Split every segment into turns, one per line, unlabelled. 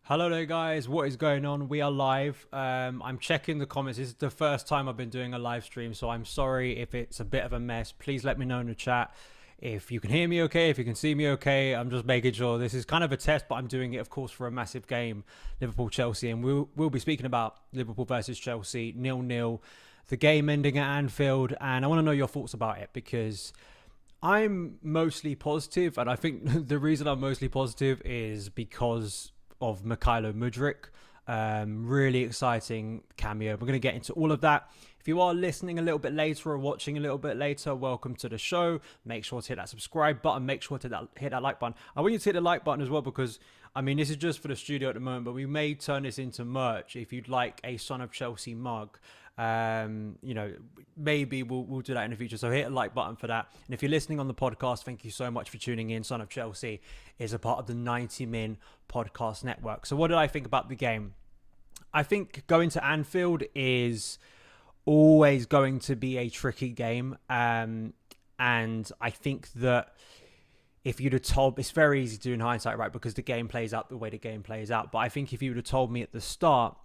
Hello there guys, what is going on? We are live. I'm checking the comments. This is the first time I've been doing a live stream, so I'm sorry if it's a bit of a mess. Please let me know in the chat if you can hear me okay, if you can see me okay. I'm just making sure. This is kind of a test, but I'm doing it of course for a massive game, Liverpool-Chelsea, and we'll be speaking about Liverpool versus Chelsea, 0-0, the game ending at Anfield, and I want to know your thoughts about it because I'm mostly positive, and I think the reason I'm mostly positive is because of Mykhailo Mudryk. Really exciting cameo. We're going to get into all of that. If you are listening a little bit later or watching a little bit later, welcome to the show. Make sure to hit that subscribe button. Make sure to hit that like button. I want you to hit the like button as well because, I mean, this is just for the studio at the moment, but we may turn this into merch. If you'd like a Son of Chelsea mug, maybe we'll do that in the future. So hit a like button for that. And if you're listening on the podcast, thank you so much for tuning in. Son of Chelsea is a part of the 90 Min podcast network. So what did I think about the game? I think going to Anfield is always going to be a tricky game. And I think that if you'd have told, it's very easy to do in hindsight, right? Because the game plays out the way the game plays out. But I think if you would have told me at the start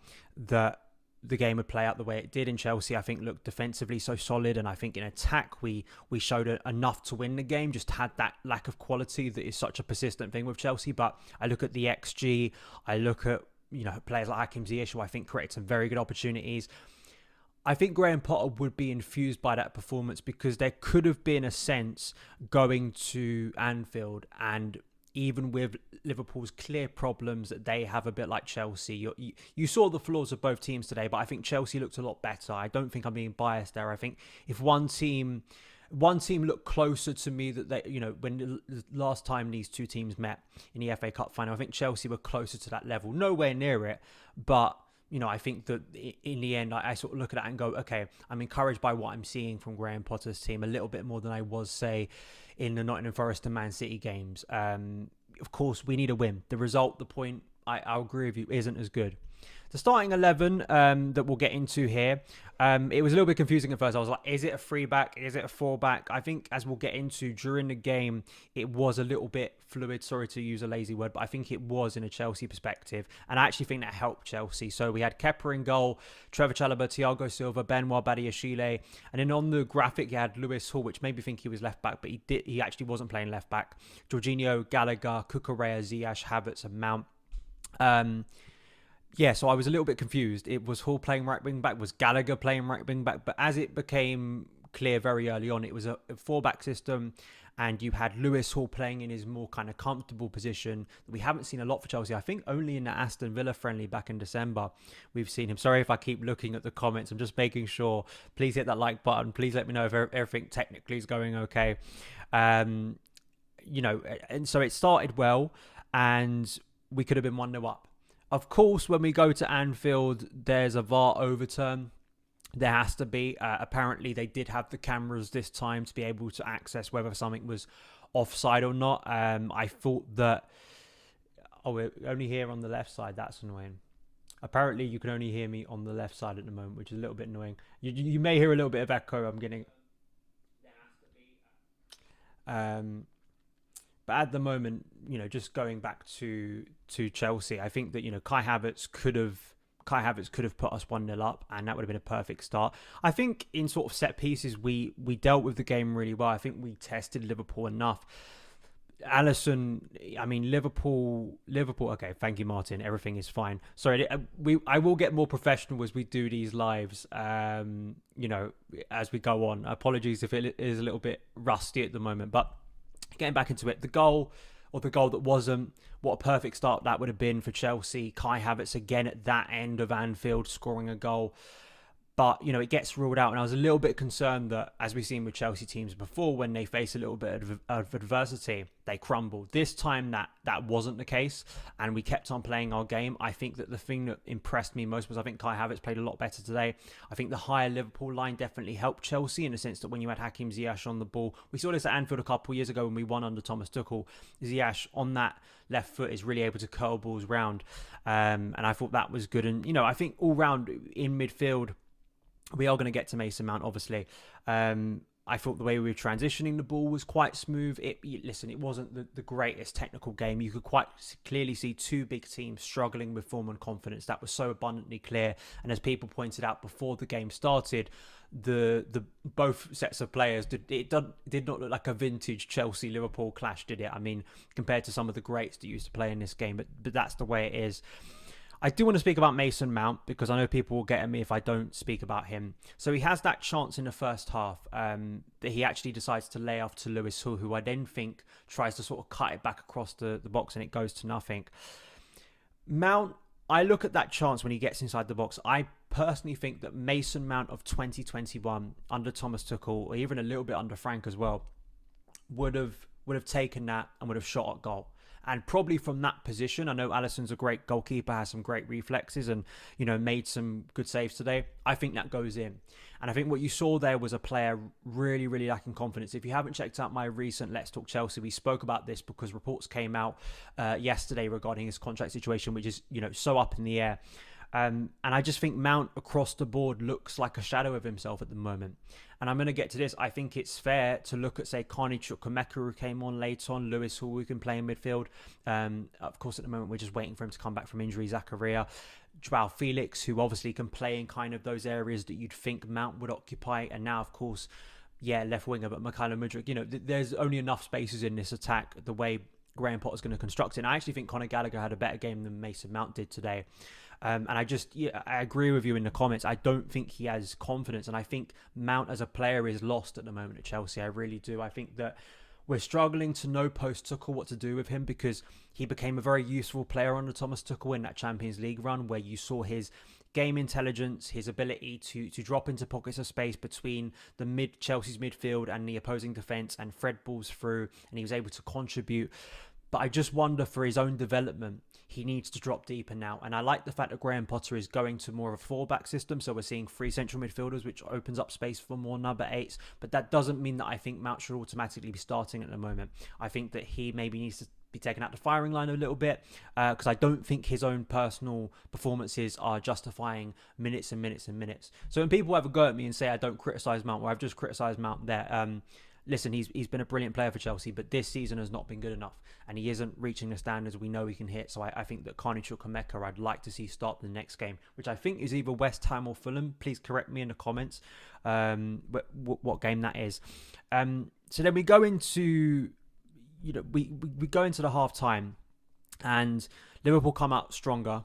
that the game would play out the way it did in Chelsea, I think looked defensively so solid, and I think in attack we showed enough to win the game, just had that lack of quality that is such a persistent thing with Chelsea. But I look at the XG, I look at players like Hakim Ziyech, who I think created some very good opportunities. I think Graham Potter would be infused by that performance because there could have been a sense going to Anfield, and even with Liverpool's clear problems that they have a bit like Chelsea. You saw the flaws of both teams today, but I think Chelsea looked a lot better. I don't think I'm being biased there. I think if one team looked closer to me that they, when the last time these two teams met in the FA Cup final, I think Chelsea were closer to that level. Nowhere near it, but I think that in the end, I sort of look at that and go, okay, I'm encouraged by what I'm seeing from Graham Potter's team a little bit more than I was, say, in the Nottingham Forest and Man City games. Of course, we need a win. The result, the point, I'll agree with you, isn't as good. The starting 11 that we'll get into here, it was a little bit confusing at first. I was like, is it a 3-back? Is it a 4-back? I think as we'll get into during the game, it was a little bit fluid. Sorry to use a lazy word, but I think it was in a Chelsea perspective. And I actually think that helped Chelsea. So we had Kepa in goal, Trevor Chalobah, Thiago Silva, Benoit Badiashile. And then on the graphic, you had Lewis Hall, which made me think he was left-back, but he actually wasn't playing left-back. Jorginho, Gallagher, Cucurella, Ziyech, Havertz, and Mount. Yeah, so I was a little bit confused. It was Hall playing right wing back, was Gallagher playing right wing back, but as it became clear very early on, it was a 4-back system, and you had Lewis Hall playing in his more kind of comfortable position that we haven't seen a lot for Chelsea. I think only in the Aston Villa friendly back in December we've seen him. Sorry if I keep looking at the comments. I'm just making sure. Please hit that like button. Please let me know if everything technically is going okay. And so it started well, and we could have been 1-0 up. Of course, when we go to Anfield, there's a VAR overturn. There has to be. Apparently, they did have the cameras this time to be able to access whether something was offside or not. I thought that... Oh, we're only here on the left side. That's annoying. Apparently, you can only hear me on the left side at the moment, which is a little bit annoying. You may hear a little bit of echo. I'm getting... There has to be... But at the moment, just going back to Chelsea, I think that Kai Havertz could have put us 1-0 up, and that would have been a perfect start. I think in sort of set pieces, we dealt with the game really well. I think we tested Liverpool enough. Alisson, I mean Liverpool. Okay, thank you, Martin. Everything is fine. Sorry, I will get more professional as we do these lives. As we go on. Apologies if it is a little bit rusty at the moment, but. Getting back into it, the goal that wasn't, what a perfect start that would have been for Chelsea. Kai Havertz again at that end of Anfield scoring a goal. But, it gets ruled out. And I was a little bit concerned that, as we've seen with Chelsea teams before, when they face a little bit of adversity, they crumble. This time, that wasn't the case. And we kept on playing our game. I think that the thing that impressed me most was I think Kai Havertz played a lot better today. I think the higher Liverpool line definitely helped Chelsea in the sense that when you had Hakim Ziyech on the ball, we saw this at Anfield a couple of years ago when we won under Thomas Tuchel. Ziyech on that left foot is really able to curl balls round. And I thought that was good. And, I think all round in midfield, we are going to get to Mason Mount, obviously. I I thought the way we were transitioning the ball was quite smooth. Listen, it wasn't the greatest technical game. You could quite clearly see two big teams struggling with form and confidence. That was so abundantly clear. And as people pointed out before the game started, the both sets of players did not look like a vintage Chelsea Liverpool clash, did it? I mean, compared to some of the greats that used to play in this game, but that's the way it is. I do want to speak about Mason Mount because I know people will get at me if I don't speak about him. So he has that chance in the first half that he actually decides to lay off to Lewis Hall, who I then think tries to sort of cut it back across the box and it goes to nothing. Mount, I look at that chance when he gets inside the box. I personally think that Mason Mount of 2021 under Thomas Tuchel, or even a little bit under Frank as well, would have taken that and would have shot at goal. And probably from that position, I know Alisson's a great goalkeeper, has some great reflexes and, made some good saves today. I think that goes in. And I think what you saw there was a player really, really lacking confidence. If you haven't checked out my recent Let's Talk Chelsea, we spoke about this because reports came out yesterday regarding his contract situation, which is, so up in the air. And I just think Mount across the board looks like a shadow of himself at the moment. And I'm going to get to this. I think it's fair to look at, say, Carney Chukwuemeka, who came on late on, Lewis Hall, who can play in midfield. Of course, at the moment, we're just waiting for him to come back from injury. Zakaria, Joao Felix, who obviously can play in kind of those areas that you'd think Mount would occupy. And now, of course, left winger, but Mykhailo Mudryk. There's only enough spaces in this attack the way Graham Potter's going to construct it. And I actually think Conor Gallagher had a better game than Mason Mount did today. And I agree with you in the comments. I don't think he has confidence. And I think Mount as a player is lost at the moment at Chelsea. I really do. I think that we're struggling to know post-Tuchel what to do with him because he became a very useful player under Thomas Tuchel in that Champions League run where you saw his game intelligence, his ability to drop into pockets of space between Chelsea's midfield and the opposing defence and thread balls through, and he was able to contribute. But I just wonder for his own development, he needs to drop deeper now. And I like the fact that Graham Potter is going to more of a 4-back system. So we're seeing 3 central midfielders, which opens up space for more number 8s. But that doesn't mean that I think Mount should automatically be starting at the moment. I think that he maybe needs to be taken out the firing line a little bit because I don't think his own personal performances are justifying minutes and minutes and minutes. So when people ever go at me and say I don't criticise Mount, or I've just criticised Mount there, listen, he's been a brilliant player for Chelsea, but this season has not been good enough, and he isn't reaching the standards we know he can hit. So I think that Carney Chukwuemeka, I'd like to see start the next game, which I think is either West Ham or Fulham. Please correct me in the comments what game that is. So then we go into, we go into the half time, and Liverpool come out stronger,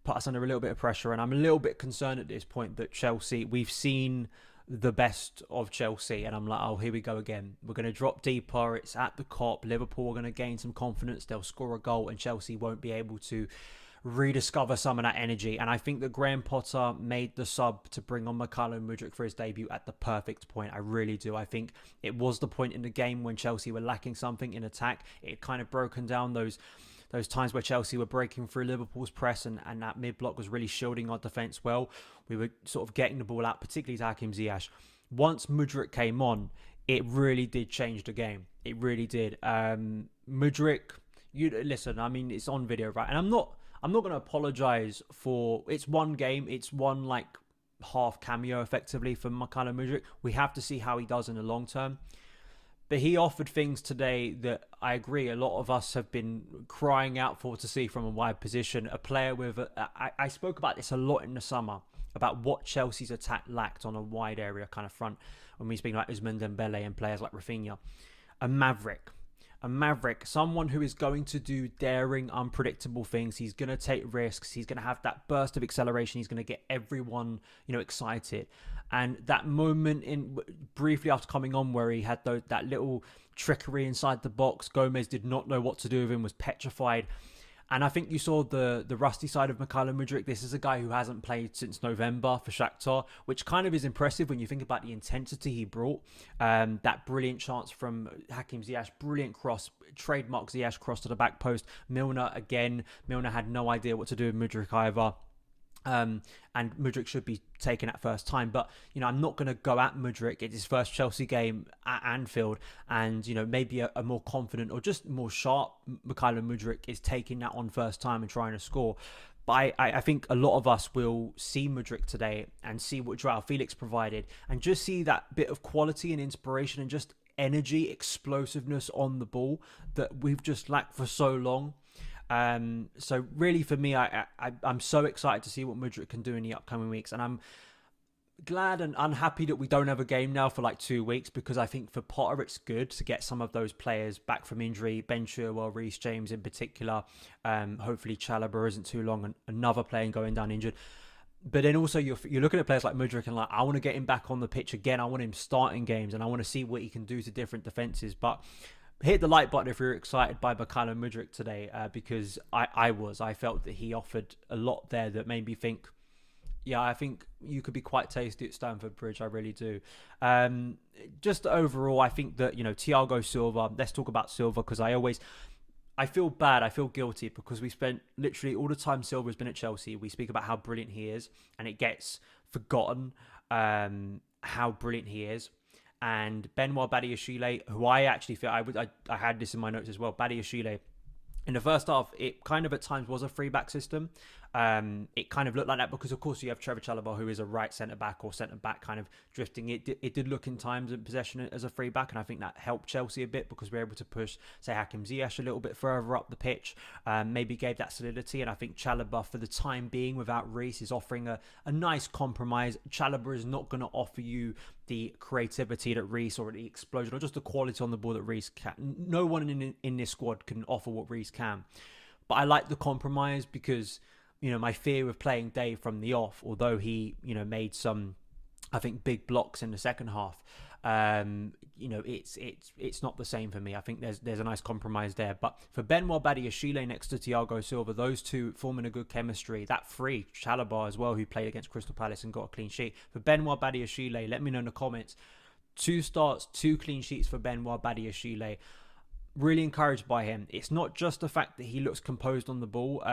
put us under a little bit of pressure, and I'm a little bit concerned at this point that Chelsea, we've seen the best of Chelsea, and I'm like, oh, here we go again. We're going to drop deeper. It's at the Kop. Liverpool are going to gain some confidence. They'll score a goal, and Chelsea won't be able to rediscover some of that energy. And I think that Graham Potter made the sub to bring on Mykhailo Mudryk for his debut at the perfect point. I really do. I think it was the point in the game when Chelsea were lacking something in attack. It had kind of broken down those times where Chelsea were breaking through Liverpool's press and that mid-block was really shielding our defence well. We were sort of getting the ball out, particularly to Hakim Ziyech. Once Mudryk came on, it really did change the game. It really did. Mudryk, listen, I mean, it's on video, right? And I'm not going to apologise for... It's one game. It's one, half cameo, effectively, for Mykhailo Mudryk. We have to see how he does in the long term. But he offered things today that I agree a lot of us have been crying out for to see from a wide position. A player with... I spoke about this a lot in the summer, about what Chelsea's attack lacked on a wide area kind of front when we speak about Ousmane Dembele and players like Rafinha. A maverick, someone who is going to do daring, unpredictable things. He's going to take risks. He's going to have that burst of acceleration. He's going to get everyone, excited. And that moment briefly after coming on where he had that little trickery inside the box, Gomez did not know what to do with him, was petrified. And I think you saw the rusty side of Mykhailo Mudryk. This is a guy who hasn't played since November for Shakhtar, which kind of is impressive when you think about the intensity he brought. That brilliant chance from Hakim Ziyech, brilliant cross, trademark Ziyech cross to the back post. Milner had no idea what to do with Mudryk either. And Mudryk should be taken at first time. But, I'm not going to go at Mudryk. It's his first Chelsea game at Anfield. And, maybe a more confident or just more sharp Mykhailo Mudryk is taking that on first time and trying to score. But I think a lot of us will see Mudryk today and see what Joao Felix provided and just see that bit of quality and inspiration and just energy, explosiveness on the ball that we've just lacked for so long. So really for me, I'm so excited to see what Mudryk can do in the upcoming weeks, and I'm glad and unhappy that we don't have a game now for like 2 weeks, because I think for Potter it's good to get some of those players back from injury. Ben Chilwell, Reece James in particular. Hopefully Chalobah isn't too long, and another player going down injured. But then also you're looking at players like Mudryk and like, I want to get him back on the pitch again. I want him starting games and I want to see what he can do to different defenses. But hit the like button if you're excited by Mykhailo Mudryk today, because I felt that he offered a lot there that made me think, yeah, I think you could be quite tasty at Stamford Bridge. I really do. Just overall, I think that, Thiago Silva, let's talk about Silva, because I feel bad, I feel guilty, because we spent literally all the time Silva's been at Chelsea. We speak about how brilliant he is, and it gets forgotten how brilliant he is. And Benoit Badiashile, who I actually feel, I had this in my notes as well, Badiashile, in the first half, it kind of at times was a free-back system. It kind of looked like that because, of course, you have Trevor Chalobah, who is a right centre-back or centre-back kind of drifting. It did look in times in possession as a free-back, and I think that helped Chelsea a bit because we were able to push, say, Hakim Ziyech a little bit further up the pitch, maybe gave that solidity. And I think Chalobah, for the time being, without Reece, is offering a nice compromise. Chalobah is not going to offer you the creativity that Reece, or the explosion, or just the quality on the ball that Reece can. No one in this squad can offer what Reece can. But I like the compromise because, my fear with playing Dave from the off, although he, made some, I think, big blocks in the second half, it's not the same for me. I think there's a nice compromise there. But for Benoit Badiashile next to Thiago Silva, those two forming a good chemistry. That free Chalobah as well, who played against Crystal Palace and got a clean sheet. For Benoit Badiashile, let me know in the comments. 2 starts, 2 clean sheets for Benoit Badiashile. Really encouraged by him. It's not just the fact that he looks composed on the ball.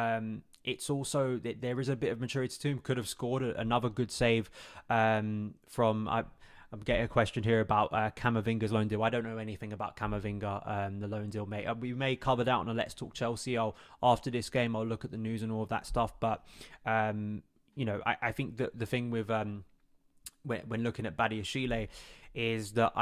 It's also that there is a bit of maturity to him. Could have scored another good save from... I'm getting a question here about Camavinga's loan deal. I don't know anything about Camavinga, the loan deal, mate. We may cover that on a Let's Talk Chelsea. After this game, I'll look at the news and all of that stuff. But, I think that the thing with... when looking at Badiashile is that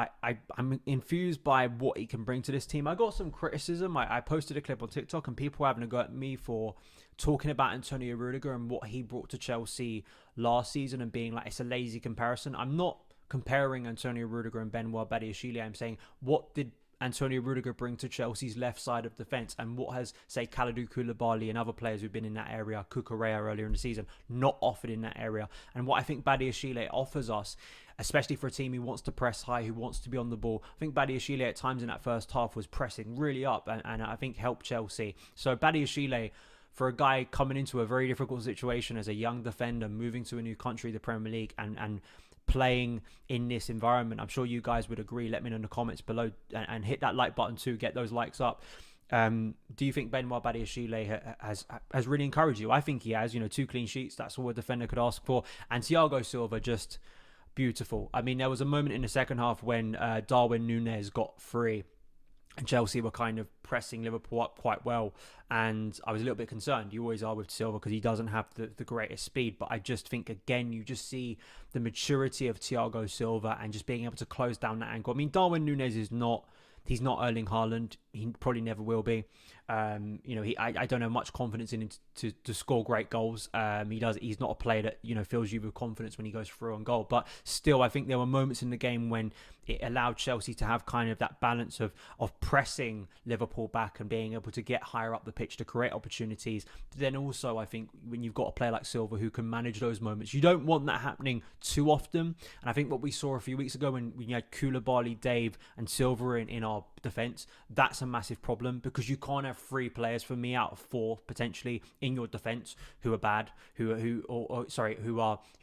I'm infused by what he can bring to this team. I got some criticism. I posted a clip on TikTok and people were having a go at me for talking about Antonio Rudiger and what he brought to Chelsea last season and being like, it's a lazy comparison. I'm not comparing Antonio Rudiger and Benoit Badiashile. I'm saying, what did Antonio Rudiger bring to Chelsea's left side of defence, and what has, say, Kalidou Koulibaly and other players who've been in that area, Cucurella earlier in the season, not offered in that area? And what I think Badiashile offers us, especially for a team who wants to press high, who wants to be on the ball. I think Badiashile at times in that first half was pressing really up and I think helped Chelsea. So Badiashile, for a guy coming into a very difficult situation as a young defender, moving to a new country, the Premier League, and playing in this environment, I'm sure you guys would agree. Let me know in the comments below and hit that like button too, get those likes up. Do you think Benoit Badiashile has really encouraged you? I think he has. 2 clean sheets, that's all a defender could ask for. And Thiago Silva, just beautiful. I mean, there was a moment in the second half when Darwin Núñez got free and Chelsea were kind of pressing Liverpool up quite well, and I was a little bit concerned. You always are with Silva because he doesn't have the greatest speed, but I just think, again, you just see the maturity of Thiago Silva and just being able to close down that angle. I mean, Darwin Núñez is not... He's not Erling Haaland. He probably never will be. I don't have much confidence in him to score great goals. He's not a player that, fills you with confidence when he goes through on goal. But still, I think there were moments in the game when it allowed Chelsea to have kind of that balance of pressing Liverpool back and being able to get higher up the pitch to create opportunities. But then also, I think when you've got a player like Silva who can manage those moments, you don't want that happening too often. And I think what we saw a few weeks ago when we had Koulibaly, Dave and Silva in our defence, that's a massive problem because you can't have 3 players, for me, out of 4 potentially in your defence who are bad, who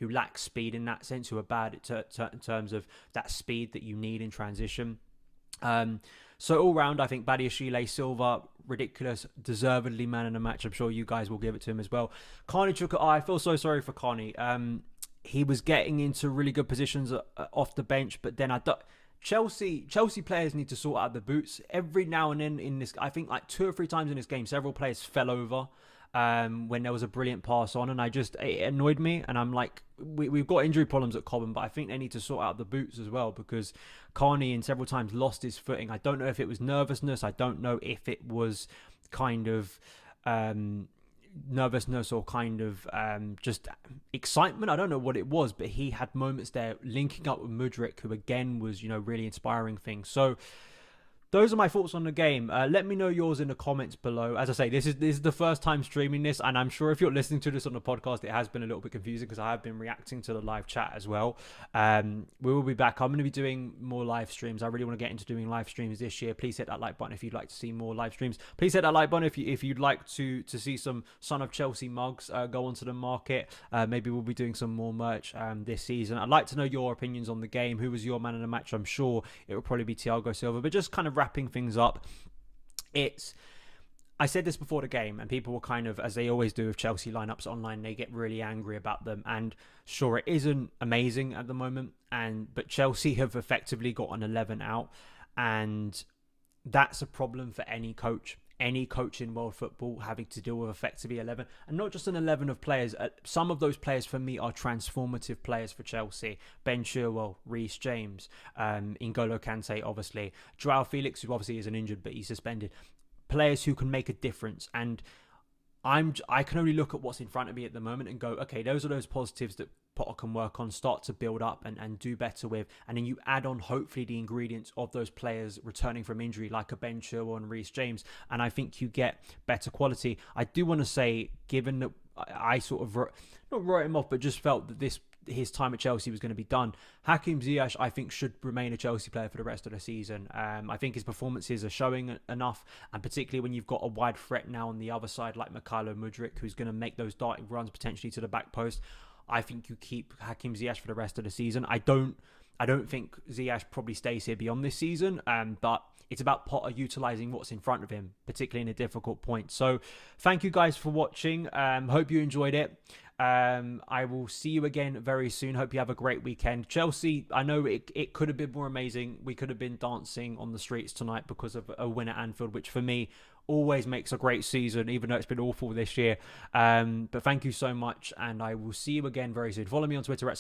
lack speed in that sense, who are bad in terms of that speed that you need in transition. So all round, I think Badiashile, Silva, ridiculous, deservedly man in the match. I'm sure you guys will give it to him as well. Carney Chuka, I feel so sorry for Carney. He was getting into really good positions off the bench, but then Chelsea players need to sort out the boots. Every now and then in this, I think like 2 or 3 times in this game, several players fell over. when there was a brilliant pass on, and it annoyed me. And I'm like, we've got injury problems at Cobham, but I think they need to sort out the boots as well, because Carney in several times lost his footing. I don't know if it was nervousness. I don't know if it was kind of nervousness or kind of just excitement. I don't know what it was, but he had moments there linking up with Mudryk, who again was, really inspiring things. So those are my thoughts on the game. Let me know yours in the comments below. As I say, this is the first time streaming this, and I'm sure if you're listening to this on the podcast, it has been a little bit confusing because I have been reacting to the live chat as well. We will be back. I'm going to be doing more live streams. I really want to get into doing live streams this year. Please hit that like button if you'd like to see more live streams. Please hit that like button if you'd like to see some Son of Chelsea mugs go onto the market. Maybe we'll be doing some more merch this season. I'd like to know your opinions on the game. Who was your man of the match? I'm sure it will probably be Thiago Silva, but just kind of wrapping things up, I said this before the game, and people were kind of, as they always do with Chelsea lineups online, they get really angry about them. And sure, it isn't amazing at the moment, but Chelsea have effectively got an 11 out, and that's a problem for any coach. Any coach in world football having to deal with effectively 11, and not just an 11 of players. Some of those players for me are transformative players for Chelsea. Ben Chilwell, Reece James, N'Golo Kante, obviously. Joao Felix, who obviously isn't injured, but he's suspended. Players who can make a difference. And I can only look at what's in front of me at the moment and go, okay, those are those positives that Potter can work on, start to build up and do better with. And then you add on, hopefully, the ingredients of those players returning from injury, like a Ben Chilwell and Reece James. And I think you get better quality. I do want to say, given that I sort of, not wrote him off, but just felt that his time at Chelsea was going to be done. Hakim Ziyech, I think, should remain a Chelsea player for the rest of the season. I think his performances are showing enough, and particularly when you've got a wide threat now on the other side like Mykhailo Mudryk, who's going to make those darting runs potentially to the back post. I think you keep Hakim Ziyech for the rest of the season. I don't think Ziyech probably stays here beyond this season, but it's about Potter utilising what's in front of him, particularly in a difficult point. So thank you guys for watching. Hope you enjoyed it. I will see you again very soon. Hope you have a great weekend. Chelsea, I know it could have been more amazing. We could have been dancing on the streets tonight because of a win at Anfield, which for me always makes a great season, even though it's been awful this year. But thank you so much, and I will see you again very soon. Follow me on Twitter at